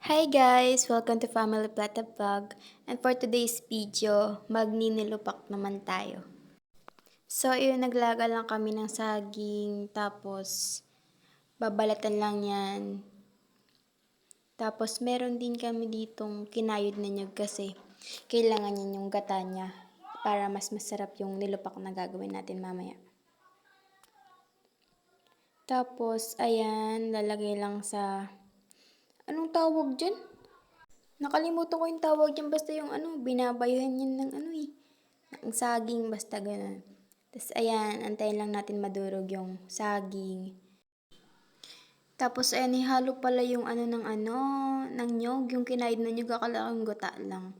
Hi guys! Welcome to Family Plata Vlog. And for today's video, magninilupak naman tayo. So, yun, naglaga lang kami ng saging, tapos babalatan lang yan. Tapos, meron din kami ditong kinayod na nyug kasi kailangan yan yung gata niya para mas masarap yung nilupak na gagawin natin mamaya. Tapos, ayan, lalagay lang sa... Anong tawag dyan? Nakalimutan ko yung tawag dyan, basta yung binabayuhan yun ng ng saging, basta ganun. Tapos ayan, antayin lang natin madurog yung saging. Tapos ayan, ihalo pala yung ng nyog, yung kinaid na nyog, akala kong gata lang.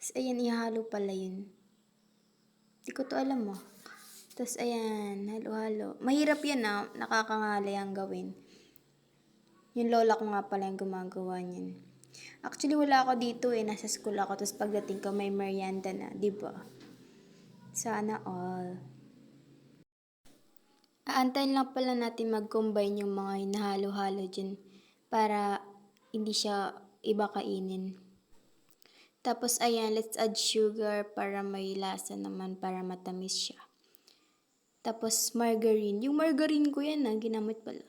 Tapos ayan, ihalo pala yun. Di ko to alam mo. Tapos ayan, halo-halo. Mahirap yan nakakangalay ang gawin. Yung lola ko nga pala yung gumagawa niyan. Actually, wala ako dito nasa school ako, tapos pagdating ko may merienda na, di ba? Sana all. Aantayin lang pala natin mag-combine yung mga hinahalo-halo dyan para hindi siya iba kainin. Tapos ayan, let's add sugar para may lasa naman, para matamis siya. Tapos margarine. Yung margarine ko yan ginamit pala.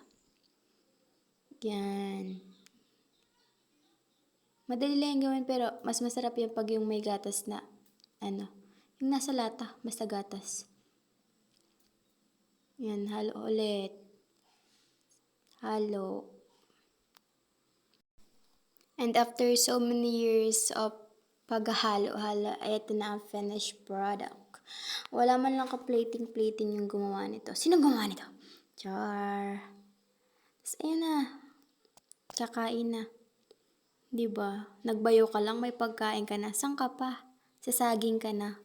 Yan. Madali lang yung gawin pero mas masarap yan pag yung may gatas na yung nasa lata, basta gatas. Yan, halo ulit. Halo. And after so many years of paghahalo-halo, ito na ang finished product. Wala man lang ka-plating-plating yung gumawa nito. Sino gumawa nito? Char. Tapos ayan na. Kakain na. Diba? Nagbayo ka lang, may pagkain ka na. Saan ka pa? Sasaging ka na.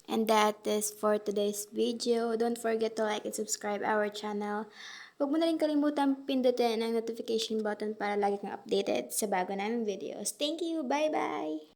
And that is for today's video. Don't forget to like and subscribe our channel. Huwag mo na rin kalimutan pindutin ang notification button para lagi kang updated sa bago naming videos. Thank you! Bye-bye!